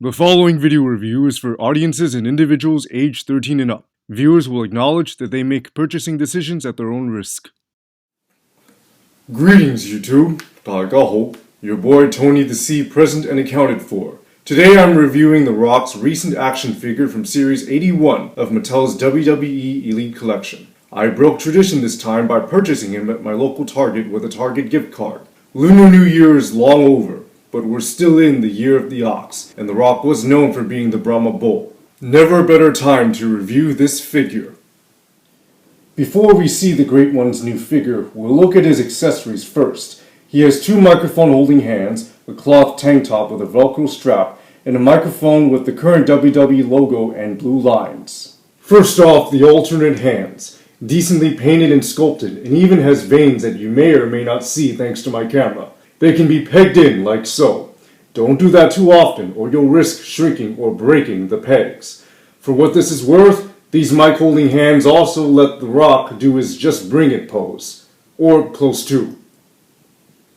The following video review is for audiences and individuals aged 13 and up. Viewers will acknowledge that they make purchasing decisions at their own risk. Greetings, YouTube. 大家好, your boy Tony the C present and accounted for. Today I'm reviewing The Rock's recent action figure from Series 81 of Mattel's WWE Elite Collection. I broke tradition this time by purchasing him at my local Target with a Target gift card. Lunar New Year is long over, but we're still in the year of the ox, and The Rock was known for being the Brahma bull. Never a better time to review this figure. Before we see the Great One's new figure, we'll look at his accessories first. He has two microphone-holding hands, a cloth tank top with a Velcro strap, and a microphone with the current WWE logo and blue lines. First off, the alternate hands. Decently painted and sculpted, and even has veins that you may or may not see thanks to my camera. They can be pegged in like so. Don't do that too often or you'll risk shrinking or breaking the pegs. For what this is worth, these mic holding hands also let The Rock do his just bring it pose. Or close to.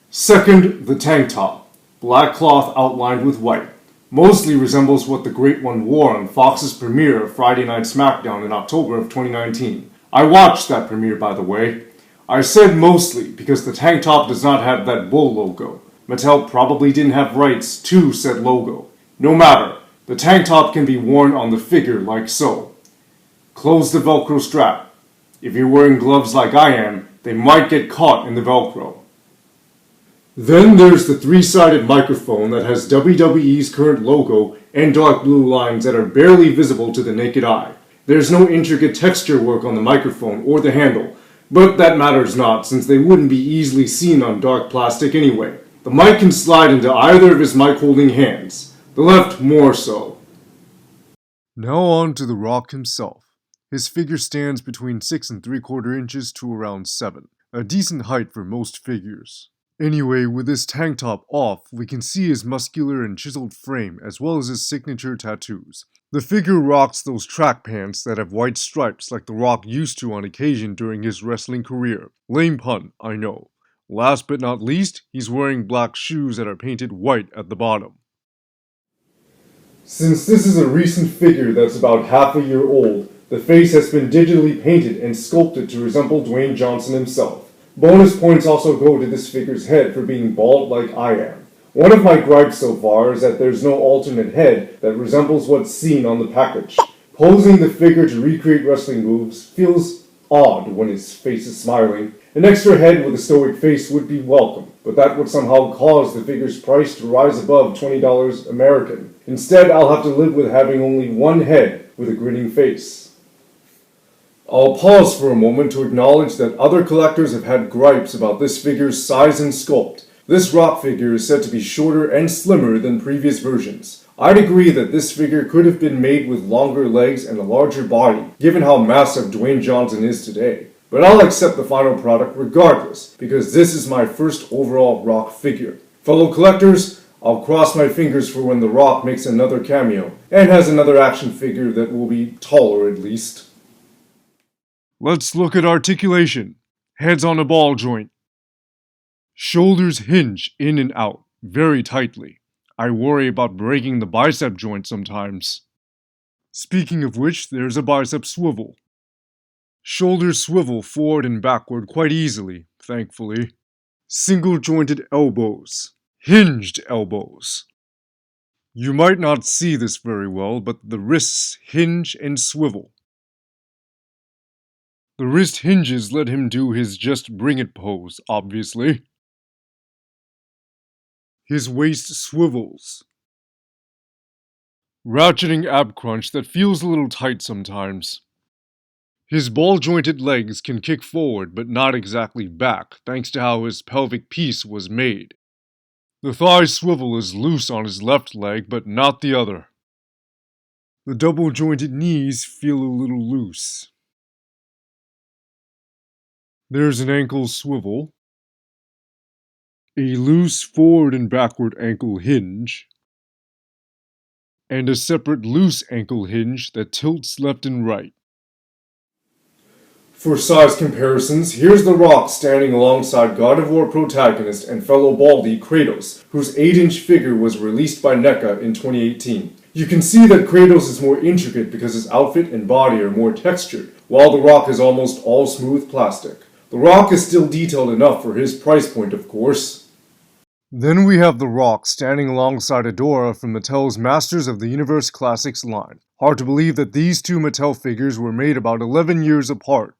Second, the tank top. Black cloth outlined with white. Mostly resembles what the Great One wore on Fox's premiere of Friday Night SmackDown in October of 2019. I watched that premiere, by the way. I said mostly because the tank top does not have that bull logo. Mattel probably didn't have rights to said logo. No matter, the tank top can be worn on the figure like so. Close the Velcro strap. If you're wearing gloves like I am, they might get caught in the Velcro. Then there's the three-sided microphone that has WWE's current logo and dark blue lines that are barely visible to the naked eye. There's no intricate texture work on the microphone or the handle, but that matters not since they wouldn't be easily seen on dark plastic anyway. The mic can slide into either of his mic holding hands, the left more so. Now on to The Rock himself. His figure stands between 6 3/4 inches to around 7, a decent height for most figures. Anyway, with his tank top off, we can see his muscular and chiseled frame as well as his signature tattoos. The figure rocks those track pants that have white stripes like The Rock used to on occasion during his wrestling career. Lame pun, I know. Last but not least, he's wearing black shoes that are painted white at the bottom. Since this is a recent figure that's about half a year old, the face has been digitally painted and sculpted to resemble Dwayne Johnson himself. Bonus points also go to this figure's head for being bald like I am. One of my gripes so far is that there's no alternate head that resembles what's seen on the package. Posing the figure to recreate wrestling moves feels odd when his face is smiling. An extra head with a stoic face would be welcome, but that would somehow cause the figure's price to rise above $20 American. Instead, I'll have to live with having only one head with a grinning face. I'll pause for a moment to acknowledge that other collectors have had gripes about this figure's size and sculpt. This Rock figure is said to be shorter and slimmer than previous versions. I'd agree that this figure could have been made with longer legs and a larger body, given how massive Dwayne Johnson is today. But I'll accept the final product regardless, because this is my first overall Rock figure. Fellow collectors, I'll cross my fingers for when The Rock makes another cameo, and has another action figure that will be taller at least. Let's look at articulation. Heads on a ball joint. Shoulders hinge in and out, very tightly. I worry about breaking the bicep joint sometimes. Speaking of which, there's a bicep swivel. Shoulders swivel forward and backward quite easily, thankfully. Single-jointed elbows. Hinged elbows. You might not see this very well, but the wrists hinge and swivel. The wrist hinges let him do his just bring it pose, obviously. His waist swivels. Ratcheting ab crunch that feels a little tight sometimes. His ball-jointed legs can kick forward but not exactly back, thanks to how his pelvic piece was made. The thigh swivel is loose on his left leg but not the other. The double-jointed knees feel a little loose. There's an ankle swivel, a loose forward and backward ankle hinge, and a separate loose ankle hinge that tilts left and right. For size comparisons, here's The Rock standing alongside God of War protagonist and fellow Baldy Kratos, whose 8-inch figure was released by NECA in 2018. You can see that Kratos is more intricate because his outfit and body are more textured, while The Rock is almost all smooth plastic. The Rock is still detailed enough for his price point, of course. Then we have The Rock standing alongside Adora from Mattel's Masters of the Universe Classics line. Hard to believe that these two Mattel figures were made about 11 years apart.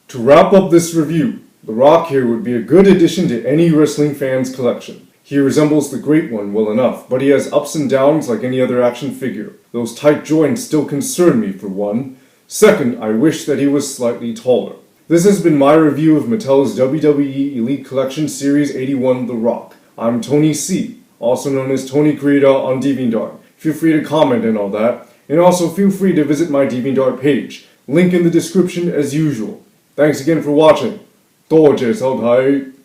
To wrap up this review, The Rock here would be a good addition to any wrestling fan's collection. He resembles the Great One well enough, but he has ups and downs like any other action figure. Those tight joints still concern me, for one. Second, I wish that he was slightly taller. This has been my review of Mattel's WWE Elite Collection Series 81 The Rock. I'm Tony C., also known as Tony Creator on DeviantArt. Feel free to comment and all that, and also feel free to visit my DeviantArt page. Link in the description as usual. Thanks again for watching. 多謝收睇。